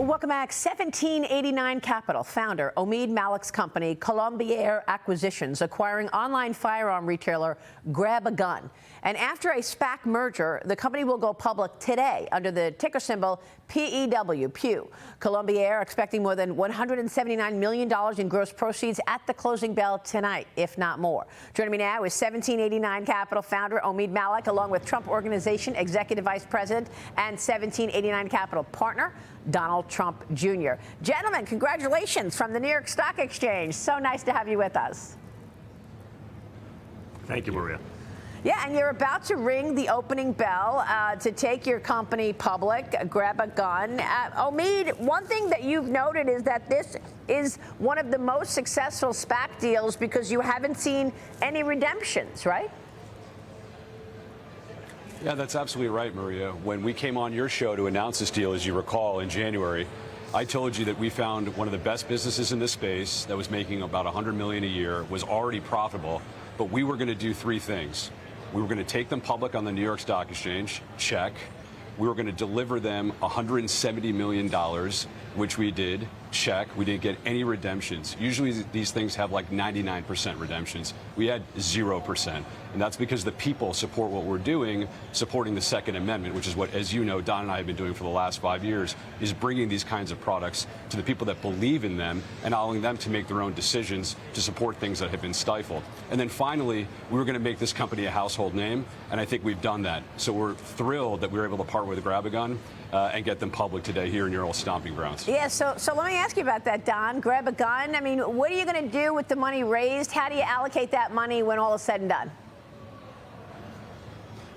Welcome back. 1789 Capital founder Omeed Malik's company, Colombier Acquisitions, acquiring online firearm retailer GrabAGun. And after a SPAC merger, the company will go public today under the ticker symbol PEW, Pew. Colombier expecting more than $179 million in gross proceeds at the closing bell tonight, if not more. Joining me now is 1789 Capital founder Omeed Malik, along with Trump Organization Executive Vice President and 1789 Capital partner Donald Trump Jr. Gentlemen, congratulations from the New York Stock Exchange. So nice to have you with us. Thank you, Maria. Yeah, and you're about to ring the opening bell to take your company public, GrabAGun. Omeed, one thing that you've noted is that this is one of the most successful SPAC deals because you haven't seen any redemptions, right? Yeah, that's absolutely right, Maria. When we came on your show to announce this deal, as you recall, in January, I told you that we found one of the best businesses in this space that was making about $100 million a year, was already profitable, but we were going to do three things. We were going to take them public on the New York Stock Exchange, check. We were going to deliver them $170 million, which we did, check. We didn't get any redemptions. Usually these things have like 99% redemptions. We had 0%. And that's because the people support what we're doing, supporting the Second Amendment, which is what, as you know, Don and I have been doing for the last 5 years, is bringing these kinds of products to the people that believe in them and allowing them to make their own decisions to support things that have been stifled. And then finally, we were going to make this company a household name, and I think we've done that. So we're thrilled that we were able to partner with GrabAGun and get them public today here in your old stomping grounds. Yeah, so let me ask you about that, Don. GrabAGun, I mean, what are you going to do with the money raised? How do you allocate that money when all is said and done?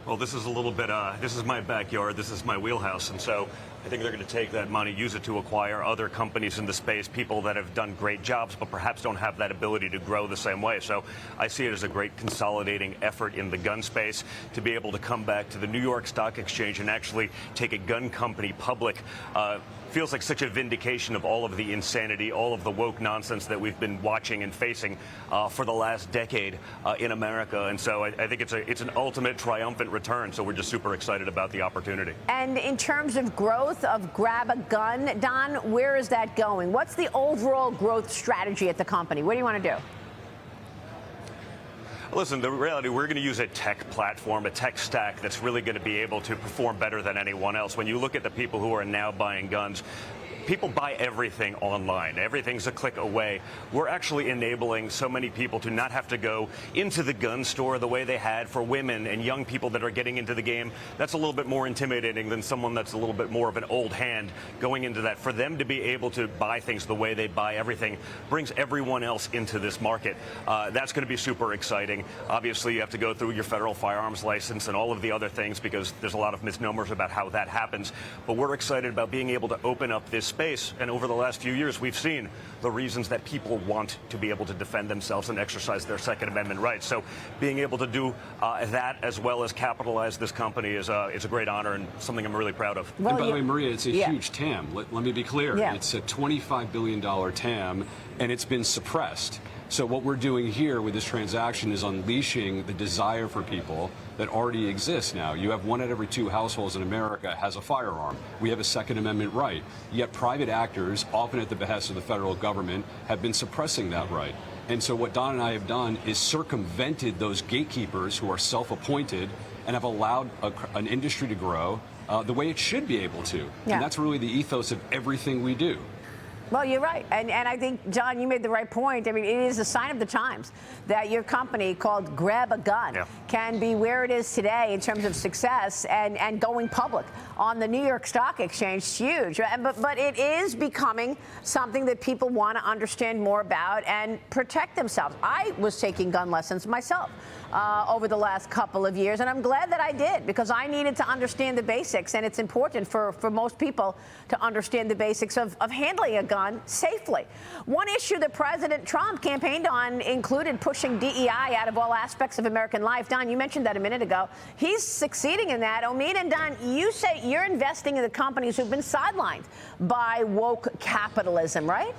Well, this is a little bit, this is my backyard, this is my wheelhouse, and so I think they're going to take that money, use it to acquire other companies in the space, people that have done great jobs, but perhaps don't have that ability to grow the same way. So I see it as a great consolidating effort in the gun space to be able to come back to the New York Stock Exchange and actually take a gun company public. Feels like such a vindication of all of the insanity, all of the woke nonsense that we've been watching and facing for the last decade in America. And so I think it's an ultimate triumphant return. So we're just super excited about the opportunity. And in terms of growth of GrabAGun, Don, where is that going? What's the overall growth strategy at the company? What do you want to do? Listen, the reality, we're going to use a tech platform, a tech stack that's really going to be able to perform better than anyone else. When you look at the people who are now buying guns, people buy everything online. Everything's a click away. We're actually enabling so many people to not have to go into the gun store the way they had for women and young people that are getting into the game. That's a little bit more intimidating than someone that's a little bit more of an old hand going into that. For them to be able to buy things the way they buy everything brings everyone else into this market. That's going to be super exciting. Obviously, you have to go through your federal firearms license and all of the other things because there's a lot of misnomers about how that happens. But we're excited about being able to open up this space, and over the last few years we've seen the reasons that people want to be able to defend themselves and exercise their Second Amendment rights. So being able to do that as well as capitalize this company is a great honor and something I'm really proud of. Well, and by the way, Maria, it's a huge TAM. Let me be clear. It's a $25 billion TAM, and it's been suppressed. So what we're doing here with this transaction is unleashing the desire for people that already exists now. You have 1 out of every 2 households in America has a firearm. We have a Second Amendment right. Yet private actors, often at the behest of the federal government, have been suppressing that right. And so what Don and I have done is circumvented those gatekeepers who are self-appointed and have allowed an industry to grow the way it should be able to. And that's really the ethos of everything we do. Well, you're right. And I think, John, you made the right point. I mean, it is a sign of the times that your company called GrabAGun can be where it is today in terms of success and going public on the New York Stock Exchange. It's huge. But it is becoming something that people want to understand more about and protect themselves. I was taking gun lessons myself over the last couple of years, and I'm glad that I did because I needed to understand the basics, and it's important for most people to understand the basics of handling a gun safely. One issue that President Trump campaigned on included pushing DEI out of all aspects of American life. Don, you mentioned that a minute ago. He's succeeding in that. Omeed and Don, you say you're investing in the companies who've been sidelined by woke capitalism, right?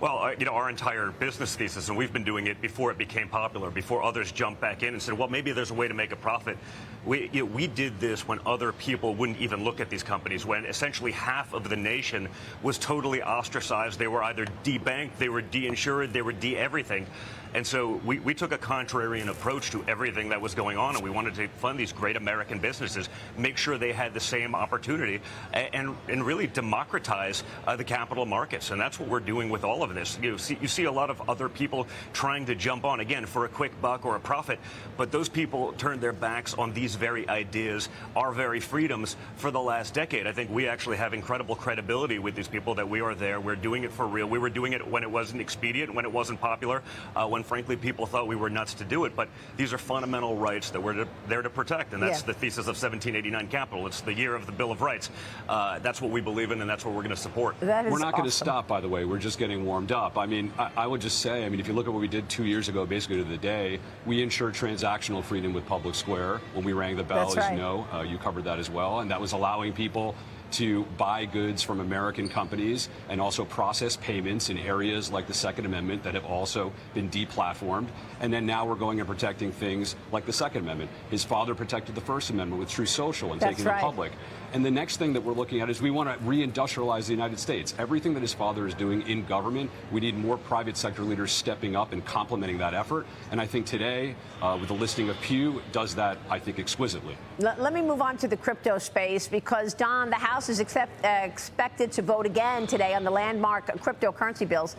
Well, our entire business thesis, and we've been doing it before it became popular, before others jumped back in and said, well, maybe there's a way to make a profit. We did this when other people wouldn't even look at these companies, when essentially half of the nation was totally ostracized. They were either debanked, they were de-insured, they were de-everything. And so we took a contrarian approach to everything that was going on, and we wanted to fund these great American businesses, make sure they had the same opportunity, and really democratize the capital markets. And that's what we're doing with all of this. You see a lot of other people trying to jump on, again, for a quick buck or a profit, but those people turned their backs on these very ideas, our very freedoms, for the last decade. I think we actually have incredible credibility with these people that we are there. We're doing it for real. We were doing it when it wasn't expedient, when it wasn't popular, when frankly people thought we were nuts to do it. But these are fundamental rights that we're there to protect, and that's the thesis of 1789 Capital. It's the year of the Bill of Rights. That's what we believe in, and that's what we're going to support. We're not going to stop, by the way. We're just getting warmed up. I mean, I would just say, if you look at what we did 2 years ago, basically to the day, we ensured transactional freedom with Public Square when we rang the bell, as you know. You covered that as well, and that was allowing people to buy goods from American companies and also process payments in areas like the Second Amendment that have also been deplatformed. And then now we're going and protecting things like the Second Amendment. His father protected the First Amendment with True Social and taking the public. And the next thing that we're looking at is we want to reindustrialize the United States. Everything that his father is doing in government, we need more private sector leaders stepping up and complementing that effort. And I think today, with the listing of Pew, does that, I think, exquisitely. Let me move on to the crypto space, because, Don, the House is expected to vote again today on the landmark cryptocurrency bills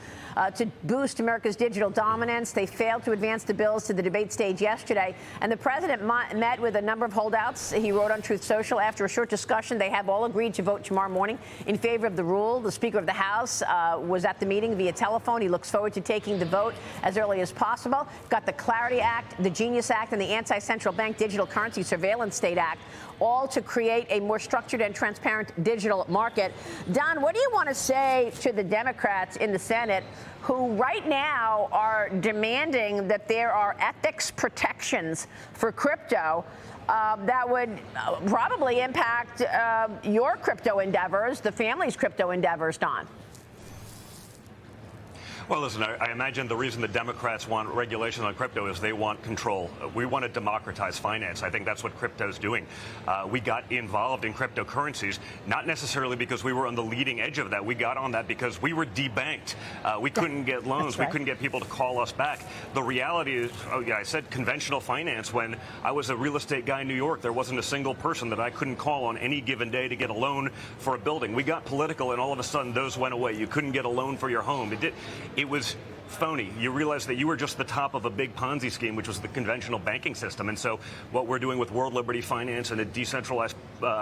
to boost America's digital dominance. They failed to advance the bills to the debate stage yesterday, and the president met with a number of holdouts. He wrote on Truth Social, after a short discussion, they have all agreed to vote tomorrow morning in favor of the rule. The Speaker of the House was at the meeting via telephone. He looks forward to taking the vote as early as possible. Got the Clarity Act, the Genius Act, and the Anti-Central Bank Digital Currency Surveillance State Act, all to create a more structured and transparent digital market. Don, what do you want to say to the Democrats in the Senate who right now are demanding that there are ethics protections for crypto that would probably impact your crypto endeavors, the family's crypto endeavors, Don? Well, listen, I imagine the reason the Democrats want regulation on crypto is they want control. We want to democratize finance. I think that's what crypto is doing. We got involved in cryptocurrencies, not necessarily because we were on the leading edge of that. We got on that because we were debanked. We couldn't get loans. We couldn't get people to call us back. The reality is, I said conventional finance. When I was a real estate guy in New York, there wasn't a single person that I couldn't call on any given day to get a loan for a building. We got political, and all of a sudden those went away. You couldn't get a loan for your home. It was phony. You realize that you were just the top of a big Ponzi scheme, which was the conventional banking system. And so what we're doing with World Liberty Finance and a decentralized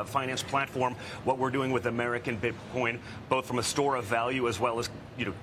finance platform, what we're doing with American Bitcoin, both from a store of value as well as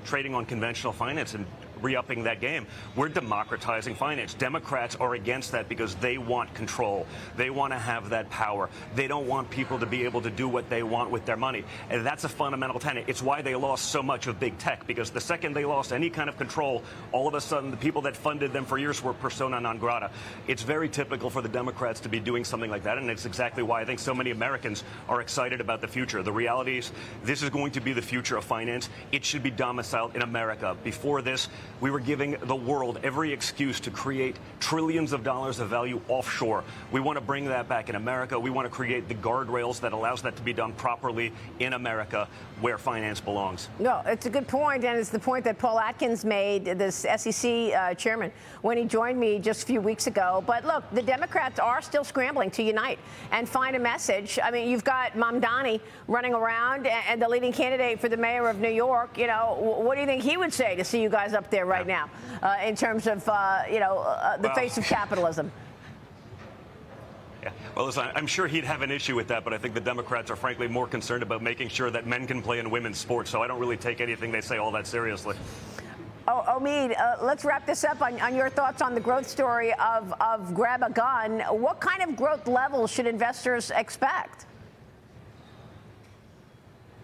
trading on conventional finance and re-upping that game. We're democratizing finance. Democrats are against that because they want control. They want to have that power. They don't want people to be able to do what they want with their money. And that's a fundamental tenet. It's why they lost so much of big tech, because the second they lost any kind of control, all of a sudden the people that funded them for years were persona non grata. It's very typical for the Democrats to be doing something like that, and it's exactly why I think so many Americans are excited about the future. The reality is this is going to be the future of finance. It should be domiciled in America. Before this, we were giving the world every excuse to create trillions of dollars of value offshore. We want to bring that back in America. We want to create the guardrails that allows that to be done properly in America, where finance belongs. No, it's a good point, and it's the point that Paul Atkins made, this SEC chairman, when he joined me just a few weeks ago. But look, the Democrats are still scrambling to unite and find a message. I mean, you've got Mamdani running around, and the leading candidate for the mayor of New York. What do you think he would say to see you guys up there right now in terms of, the face of capitalism? Yeah. Well, listen, I'm sure he'd have an issue with that, but I think the Democrats are frankly more concerned about making sure that men can play in women's sports, so I don't really take anything they say all that seriously. Omeed, let's wrap this up on your thoughts on the growth story of GrabAGun. What kind of growth levels should investors expect?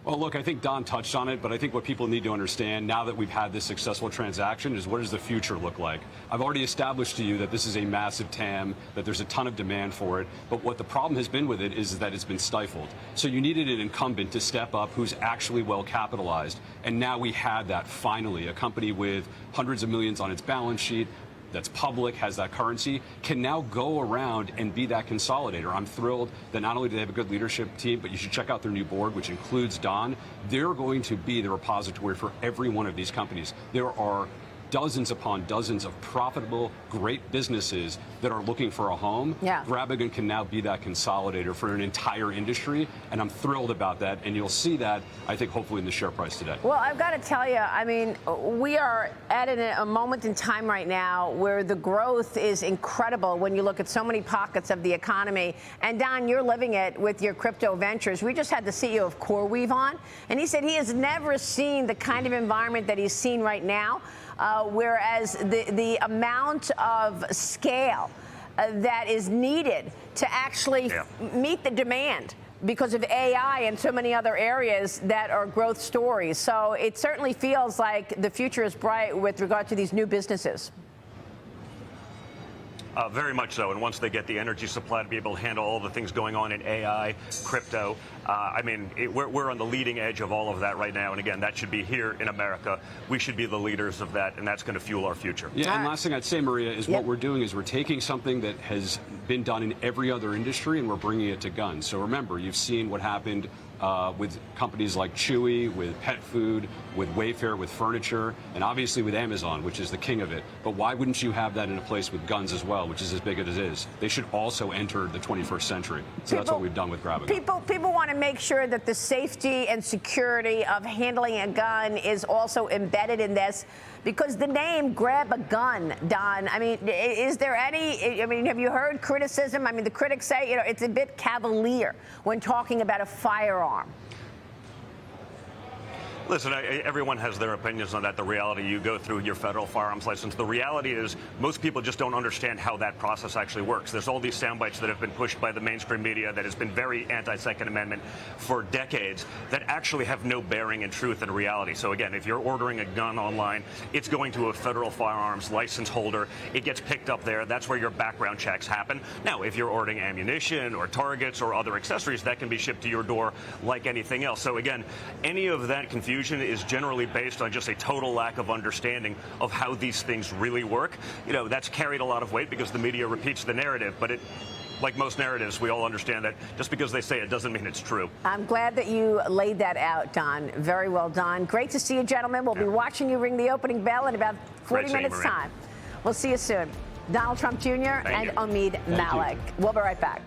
Well, look, I think Don touched on it, but I think what people need to understand now that we've had this successful transaction is what does the future look like? I've already established to you that this is a massive TAM, that there's a ton of demand for it, but what the problem has been with it is that it's been stifled. So you needed an incumbent to step up who's actually well capitalized, and now we had that finally. A company with hundreds of millions on its balance sheet, that's public, has that currency, can now go around and be that consolidator. I'm thrilled that not only do they have a good leadership team, but you should check out their new board, which includes Don. They're going to be the repository for every one of these companies. There are dozens upon dozens of profitable, great businesses that are looking for a home. Yeah. GrabAGun can now be that consolidator for an entire industry, and I'm thrilled about that, and you'll see that, I think, hopefully in the share price today. Well, I've got to tell you, I mean, we are at a moment in time right now where the growth is incredible when you look at so many pockets of the economy. And Don, you're living it with your crypto ventures. We just had the CEO of CoreWeave on, and he said he has never seen the kind of environment that he's seen right now. Whereas the amount of scale that is needed to actually meet the demand because of AI and so many other areas that are growth stories. So it certainly feels like the future is bright with regard to these new businesses. Very much so. And once they get the energy supply to be able to handle all the things going on in AI, crypto, I mean, we're on the leading edge of all of that right now. And again, that should be here in America. We should be the leaders of that, and that's going to fuel our future. Yeah, and last thing I'd say, Maria, is what we're doing is we're taking something that has been done in every other industry, and we're bringing it to guns. So remember, you've seen what happened with companies like Chewy, with pet food, with Wayfair, with furniture, and obviously with Amazon, which is the king of it. But why wouldn't you have that in a place with guns as well, which is as big as it is? They should also enter the 21st century. So that's what we've done with GrabAGun. People want to make sure that the safety and security of handling a gun is also embedded in this, because the name GrabAGun, Don, I mean, is there any, I mean, have you heard criticism? I mean, the critics say, you know, it's a bit cavalier when talking about a firearm. Listen, everyone has their opinions on that. The reality, you go through your federal firearms license. The reality is most people just don't understand how that process actually works. There's all these sound bites that have been pushed by the mainstream media that has been very anti-Second Amendment for decades that actually have no bearing in truth and reality. So again, if you're ordering a gun online, it's going to a federal firearms license holder. It gets picked up there. That's where your background checks happen. Now, if you're ordering ammunition or targets or other accessories, that can be shipped to your door like anything else. So again, any of that confusion is generally based on just a total lack of understanding of how these things really work. You know, that's carried a lot of weight because the media repeats the narrative, but it, like most narratives, we all understand that just because they say it doesn't mean it's true. I'm glad that you laid that out, Don. Very well done. Great to see you, gentlemen. We'll be watching you ring the opening bell in about 40 minutes' time. We'll see you soon. Donald Trump Jr. and Omeed Malik. We'll be right back.